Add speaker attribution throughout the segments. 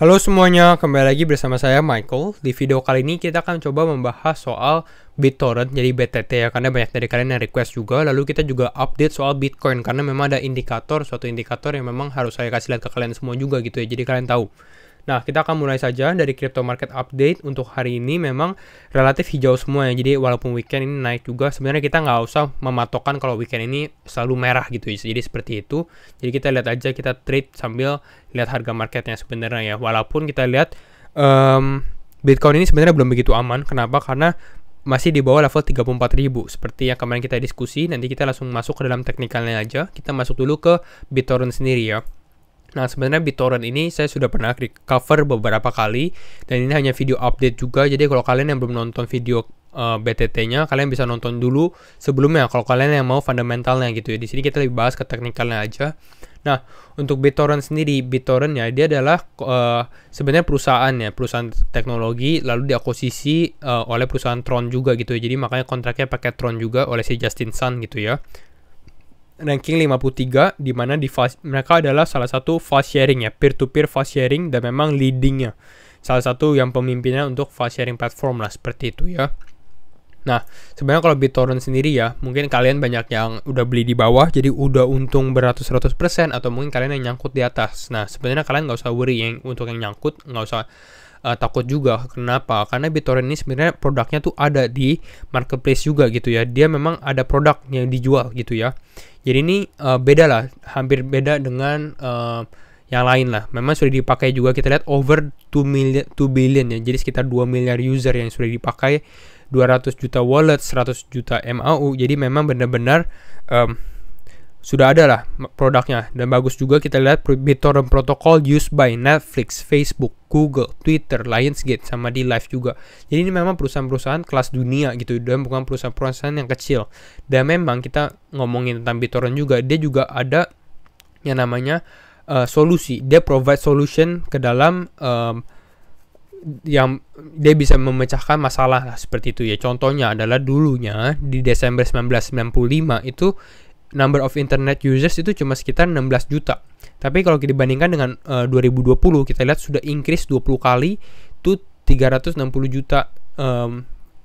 Speaker 1: Halo semuanya, kembali lagi bersama saya Michael. Di video kali ini kita akan coba membahas soal BitTorrent, jadi BTT ya, karena banyak dari kalian yang request juga. Lalu kita juga update soal Bitcoin, karena memang ada suatu indikator yang memang harus saya kasih lihat ke kalian semua juga gitu ya, jadi kalian tahu. Nah, kita akan mulai saja dari crypto market update. Untuk hari ini memang relatif hijau semua ya, jadi walaupun weekend ini naik juga, sebenarnya kita nggak usah mematokkan kalau weekend ini selalu merah gitu ya, jadi seperti itu. Jadi kita lihat aja, kita trade sambil lihat harga marketnya sebenarnya ya, walaupun kita lihat Bitcoin ini sebenarnya belum begitu aman. Kenapa? Karena masih di bawah level 34.000 seperti yang kemarin kita diskusi. Nanti kita langsung masuk ke dalam teknikalnya aja. Kita masuk dulu ke BitTorrent sendiri ya. Nah, sebenarnya BitTorrent ini saya sudah pernah cover beberapa kali, dan ini hanya video update juga. Jadi kalau kalian yang belum nonton video BTT-nya, kalian bisa nonton dulu sebelumnya kalau kalian yang mau fundamentalnya gitu ya. Di sini kita lebih bahas ke teknikalnya aja. Nah, untuk BitTorrent sendiri, BitTorrent ya, dia adalah sebenarnya perusahaan teknologi, lalu diakuisisi oleh perusahaan Tron juga gitu ya. Jadi makanya kontraknya pakai Tron juga oleh si Justin Sun gitu ya. Ranking 53, di mana mereka adalah salah satu fast sharing ya, peer-to-peer fast sharing, dan memang leadingnya, salah satu yang pemimpinnya untuk fast sharing platform lah, seperti itu ya. Nah, sebenarnya kalau BitTorrent sendiri ya, mungkin kalian banyak yang udah beli di bawah, jadi udah untung beratus-ratus%, atau mungkin kalian yang nyangkut di atas. Nah, sebenarnya kalian nggak usah worry untuk yang nyangkut, nggak usah takut juga. Kenapa? Karena BitTorrent ini sebenarnya produknya tuh ada di marketplace juga gitu ya. Dia memang ada produk yang dijual gitu ya. Jadi ini beda lah, hampir beda dengan yang lain lah. Memang sudah dipakai juga, kita lihat over 2 billion ya. Jadi sekitar 2 miliar user yang sudah dipakai, 200 juta wallet, 100 juta MAU. Jadi memang benar-benar sudah ada lah produknya, dan bagus juga. Kita lihat BitTorrent protocol used by Netflix, Facebook, Google, Twitter, Lionsgate, sama di live juga. Jadi ini memang perusahaan-perusahaan kelas dunia gitu, dan bukan perusahaan-perusahaan yang kecil. Dan memang kita ngomongin tentang BitTorrent juga, dia juga ada yang namanya solusi. Dia provide solution ke dalam yang dia bisa memecahkan masalah lah, seperti itu ya. Contohnya adalah dulunya di Desember 1995 itu number of internet users itu cuma sekitar 16 juta. Tapi kalau kita dibandingkan dengan 2020, kita lihat sudah increase 20 kali, itu 360 juta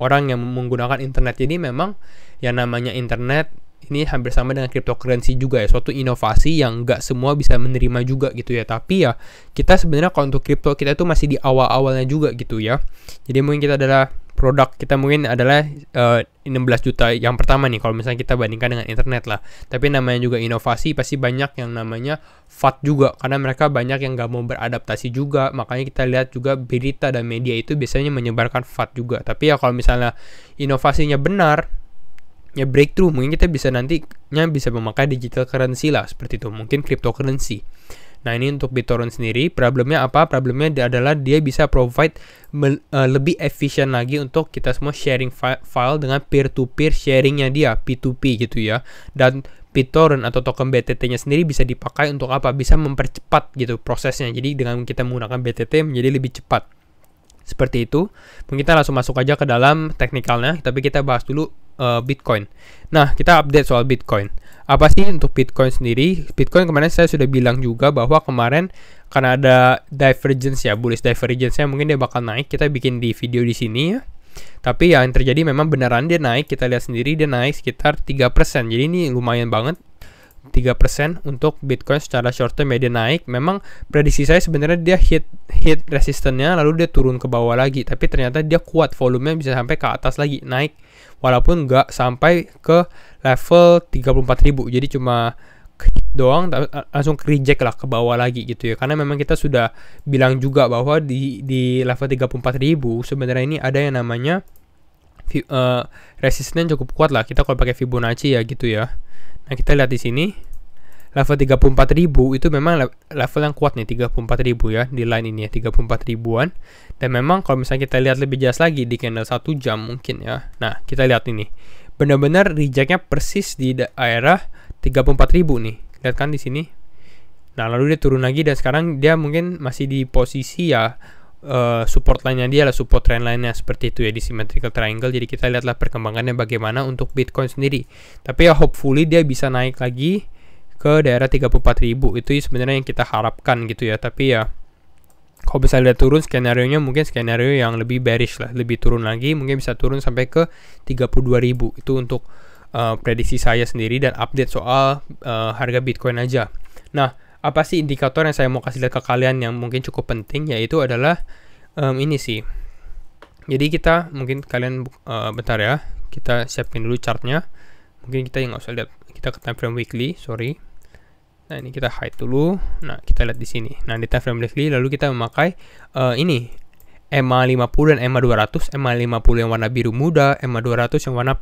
Speaker 1: orang yang menggunakan internet. Jadi memang yang namanya internet ini hampir sama dengan cryptocurrency juga ya, suatu inovasi yang nggak semua bisa menerima juga gitu ya. Tapi ya kita sebenarnya kalau untuk crypto, kita itu masih di awal-awalnya juga gitu ya. Jadi mungkin kita adalah produk kita mungkin adalah 16 juta yang pertama nih kalau misalnya kita bandingkan dengan internet lah. Tapi namanya juga inovasi, pasti banyak yang namanya FUD juga, karena mereka banyak yang nggak mau beradaptasi juga. Makanya kita lihat juga berita dan media itu biasanya menyebarkan FUD juga. Tapi ya kalau misalnya inovasinya benar ya, breakthrough, mungkin kita bisa nantinya bisa memakai digital currency lah, seperti itu, mungkin cryptocurrency. Nah, ini untuk BitTorrent sendiri, problemnya apa? Problemnya adalah dia bisa provide lebih efisien lagi untuk kita semua sharing file dengan peer-to-peer sharingnya dia, P2P gitu ya. Dan BitTorrent atau token BTT-nya sendiri bisa dipakai untuk apa? Bisa mempercepat gitu prosesnya. Jadi dengan kita menggunakan BTT menjadi lebih cepat. Seperti itu. Mungkin kita langsung masuk aja ke dalam teknikalnya, tapi kita bahas dulu Bitcoin. Nah, kita update soal Bitcoin. Apa sih untuk Bitcoin sendiri? Bitcoin kemarin saya sudah bilang juga bahwa kemarin karena ada divergence ya, bullish divergence, mungkin dia bakal naik. Kita bikin di video di sini ya. Tapi yang terjadi memang beneran dia naik. Kita lihat sendiri dia naik sekitar 3%. Jadi ini lumayan banget. 3% untuk Bitcoin secara short term dia naik. Memang prediksi saya sebenarnya dia hit resistennya, lalu dia turun ke bawah lagi, tapi ternyata dia kuat, volumenya bisa sampai ke atas lagi, naik walaupun nggak sampai ke level 34.000. Jadi cuma doang, langsung reject lah ke bawah lagi gitu ya. Karena memang kita sudah bilang juga bahwa di level 34.000 sebenarnya ini ada yang namanya resistennya cukup kuat lah. Kita kalau pakai Fibonacci ya gitu ya. Nah, kita lihat di sini level 34.000 itu memang level yang kuat nih, 34.000 ya, di line ini ya, 34 ribuan. Dan memang kalau misalnya kita lihat lebih jelas lagi di candle 1 jam mungkin ya. Nah, kita lihat ini benar-benar rejectnya persis di daerah 34.000 nih. Lihat kan di sini. Nah, lalu dia turun lagi, dan sekarang dia mungkin masih di posisi ya support line-nya dia lah, support trend line-nya seperti itu ya, di symmetrical triangle. Jadi kita lihatlah perkembangannya bagaimana untuk Bitcoin sendiri. Tapi ya hopefully dia bisa naik lagi ke daerah 34.000. Itu sebenarnya yang kita harapkan gitu ya. Tapi ya Kalau misalnya dia turun, skenario-nya mungkin skenario yang lebih bearish lah, lebih turun lagi, mungkin bisa turun sampai ke 32.000. Itu untuk prediksi saya sendiri dan update soal harga Bitcoin aja. Nah, apa sih indikator yang saya mau kasih lihat ke kalian yang mungkin cukup penting, yaitu adalah ini sih. Jadi kita, mungkin kalian bentar ya, kita siapin dulu chartnya. Mungkin kita nggak usah lihat, kita ke time frame weekly, sorry. Nah, ini kita hide dulu. Nah, kita lihat di sini. Nah, di time frame weekly lalu kita memakai ini EMA 50 dan EMA 200. EMA 50 yang warna biru muda, EMA 200 yang warna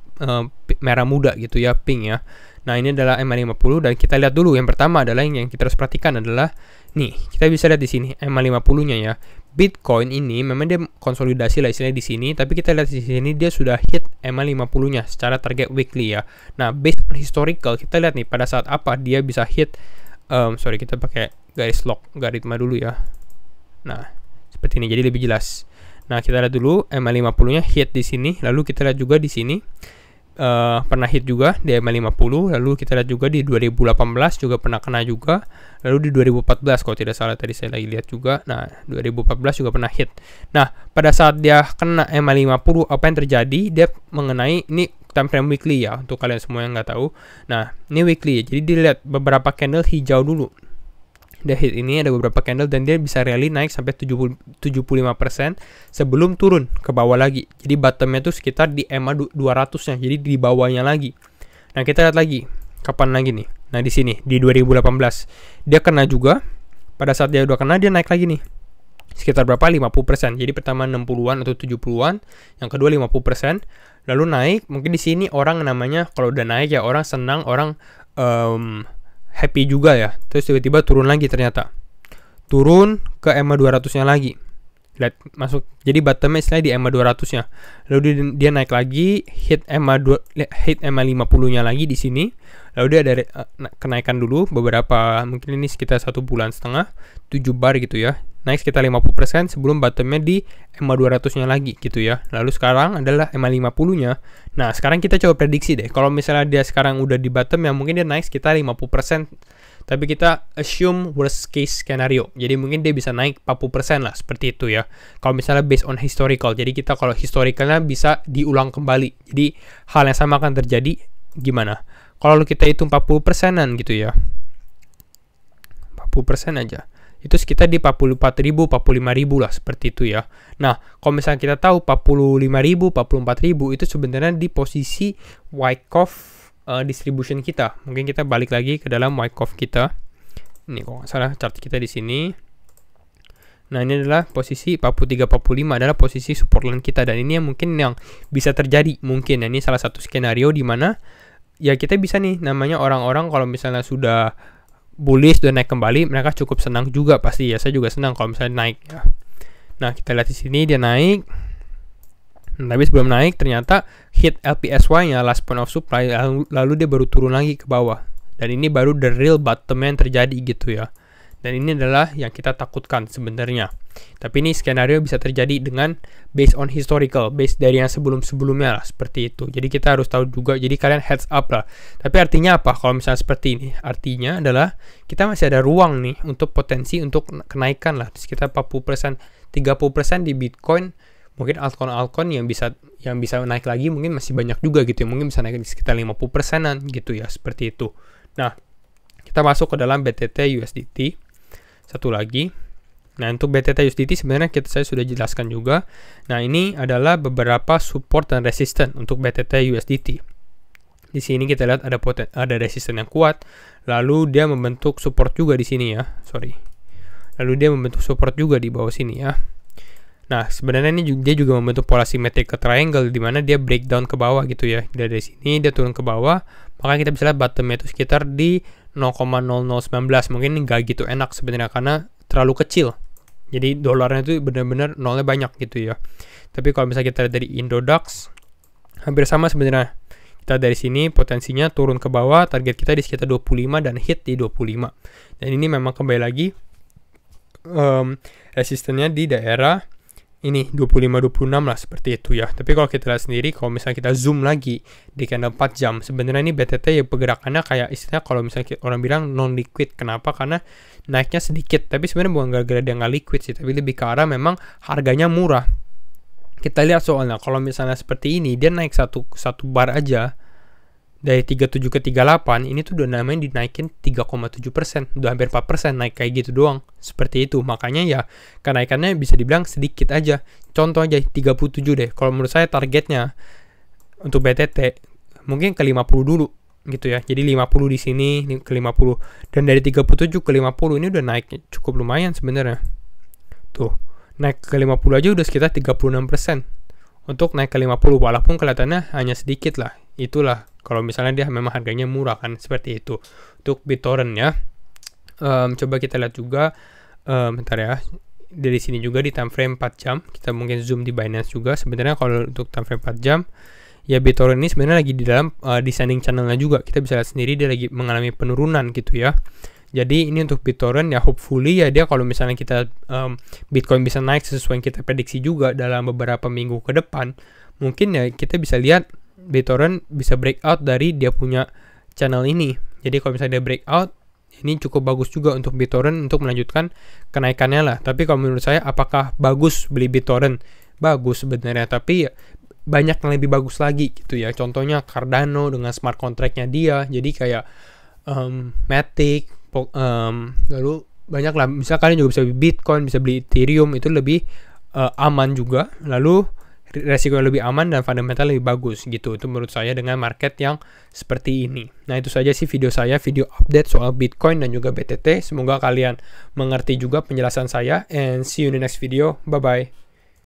Speaker 1: merah muda gitu ya, pink ya. Nah, ini adalah EMA 50 dan kita lihat dulu. Yang pertama adalah yang kita harus perhatikan adalah nih, kita bisa lihat di sini EMA 50-nya ya. Bitcoin ini memang dia konsolidasi lah istilahnya di sini, tapi kita lihat di sini dia sudah hit EMA 50-nya secara target weekly ya. Nah, based on historical kita lihat nih pada saat apa dia bisa hit sorry, kita pakai garis logaritma dulu ya. Nah, seperti ini jadi lebih jelas. Nah, kita lihat dulu EMA 50-nya hit di sini, lalu kita lihat juga di sini pernah hit juga di EMA 50, lalu kita lihat juga di 2018 juga pernah kena juga, lalu di 2014 kalau tidak salah tadi saya lagi lihat juga. Nah, 2014 juga pernah hit. Nah, pada saat dia kena EMA 50, apa yang terjadi? Dia mengenai ini time frame weekly ya, untuk kalian semua yang nggak tahu. Nah, ini weekly, jadi dilihat beberapa candle hijau dulu. Dia hit ini ada beberapa candle dan dia bisa rally naik sampai 75% sebelum turun ke bawah lagi. Jadi bottomnya itu sekitar di EMA 200-nya, jadi di bawahnya lagi. Nah, kita lihat lagi kapan lagi nih. Nah, di sini di 2018 dia kena juga. Pada saat dia udah kena, dia naik lagi nih sekitar berapa? 50%. Jadi pertama 60-an atau 70-an, yang kedua 50%, lalu naik. Mungkin di sini orang namanya kalau udah naik ya orang senang, orang happy juga ya. Terus tiba-tiba turun lagi ternyata. Turun ke EMA 200-nya lagi. Lihat masuk. Jadi bottomnya istilahnya di EMA 200-nya. Lalu dia naik lagi, hit EMA 50-nya lagi di sini. Lalu dia ada kenaikan dulu beberapa, mungkin ini sekitar 1,5 bulan, 7 bar gitu ya. Naik sekitar 50% sebelum bottomnya di EMA 200-nya lagi gitu ya. Lalu sekarang adalah EMA 50-nya. Nah, sekarang kita coba prediksi deh. Kalau misalnya dia sekarang udah di bottom ya mungkin dia naik sekitar 50%. Tapi kita assume worst case scenario. Jadi mungkin dia bisa naik 40% lah, seperti itu ya. Kalau misalnya based on historical. Jadi kita kalau historicalnya bisa diulang kembali. Jadi hal yang sama akan terjadi gimana? Kalau kita hitung 40%-an gitu ya. 40% aja. Itu sekitar di 44.000, 45.000 lah, seperti itu ya. Nah, kalau misalnya kita tahu 45.000, 44.000 itu sebenarnya di posisi Wyckoff distribution kita. Mungkin kita balik lagi ke dalam Wyckoff kita. Ini kalau nggak salah chart kita di sini. Nah, ini adalah posisi 43-45 adalah posisi support line kita, dan ini yang mungkin yang bisa terjadi mungkin. Ini salah satu skenario di mana ya kita bisa nih, namanya orang-orang kalau misalnya sudah bullish dan naik kembali, mereka cukup senang juga pasti ya. Saya juga senang kalau misalnya naik ya. Nah, kita lihat di sini dia naik. Tapi sebelum naik ternyata hit LPSY-nya, last point of supply, lalu dia baru turun lagi ke bawah. Dan ini baru the real bottom yang terjadi gitu ya. Dan ini adalah yang kita takutkan sebenarnya. Tapi ini skenario bisa terjadi dengan based on historical, based dari yang sebelum-sebelumnya lah, seperti itu. Jadi kita harus tahu juga, jadi kalian heads up lah. Tapi artinya apa kalau misalnya seperti ini? Artinya adalah kita masih ada ruang nih untuk potensi untuk kenaikan lah. Sekitar 40%, 30% di Bitcoin. Mungkin altcoin yang bisa naik lagi mungkin masih banyak juga gitu ya. Mungkin bisa naik sekitar 50%-an gitu ya, seperti itu. Nah, kita masuk ke dalam BTT USDT. Satu lagi. Nah, untuk BTT USDT sebenarnya saya sudah jelaskan juga. Nah, ini adalah beberapa support dan resistance untuk BTT USDT. Di sini kita lihat ada resistance yang kuat, lalu dia membentuk support juga di sini ya. Lalu dia membentuk support juga di bawah sini ya. Nah, sebenarnya ini dia juga membentuk pola symmetrical triangle di mana dia breakdown ke bawah gitu ya. Dari sini dia turun ke bawah, maka kita bisa lihat bottomnya itu sekitar di 0,0019. Mungkin ini nggak gitu enak sebenarnya karena terlalu kecil. Jadi dolarnya itu benar-benar nolnya banyak gitu ya. Tapi kalau misalnya kita lihat dari Indodax, hampir sama sebenarnya. Kita dari sini potensinya turun ke bawah, target kita di sekitar 25 dan hit di 25. Dan ini memang kembali lagi resistennya di daerah ini 25-26 lah seperti itu ya. Tapi kalau kita lihat sendiri, kalau misalnya kita zoom lagi di candle 4 jam, sebenarnya ini BTT ya pergerakannya kayak istilahnya kalau misalnya orang bilang non liquid. Kenapa? Karena naiknya sedikit, tapi sebenarnya bukan gara-gara dia nggak liquid sih, tapi lebih ke arah memang harganya murah. Kita lihat soalnya kalau misalnya seperti ini dia naik satu bar aja dari 37 ke 38, ini tuh udah namanya dinaikin 3,7%, udah hampir 4% naik kayak gitu doang. Seperti itu, makanya ya kenaikannya bisa dibilang sedikit aja. Contoh aja 37 deh, kalau menurut saya targetnya untuk BTT mungkin ke 50 dulu gitu ya. Jadi 50 di sini ke 50, dan dari 37 ke 50 ini udah naik cukup lumayan sebenarnya. Tuh, naik ke 50 aja udah sekitar 36%. Untuk naik ke 50 walaupun kelihatannya hanya sedikit lah. Itulah kalau misalnya dia memang harganya murah kan, seperti itu untuk BitTorrent ya. Coba kita lihat juga bentar ya, dari sini juga di time frame 4 jam kita mungkin zoom di Binance juga. Sebenarnya kalau untuk time frame 4 jam ya BitTorrent ini sebenarnya lagi di dalam descending channelnya juga. Kita bisa lihat sendiri dia lagi mengalami penurunan gitu ya. Jadi ini untuk BitTorrent ya, hopefully ya dia kalau misalnya kita Bitcoin bisa naik sesuai yang kita prediksi juga dalam beberapa minggu ke depan, mungkin ya kita bisa lihat BitTorrent bisa breakout dari dia punya channel ini. Jadi kalau misalnya dia breakout, ini cukup bagus juga untuk BitTorrent untuk melanjutkan kenaikannya lah. Tapi kalau menurut saya apakah bagus beli BitTorrent? Bagus sebenarnya, tapi ya banyak yang lebih bagus lagi gitu ya. Contohnya Cardano dengan smart contract-nya dia. Jadi kayak Matic, lalu banyak lah. Misalnya kalian juga bisa beli Bitcoin, bisa beli Ethereum, itu lebih aman juga. Lalu resiko lebih aman dan fundamental lebih bagus gitu. Itu menurut saya dengan market yang seperti ini. Nah itu saja sih video saya, video update soal Bitcoin dan juga BTT. Semoga kalian mengerti juga penjelasan saya, and see you in the next video. Bye bye.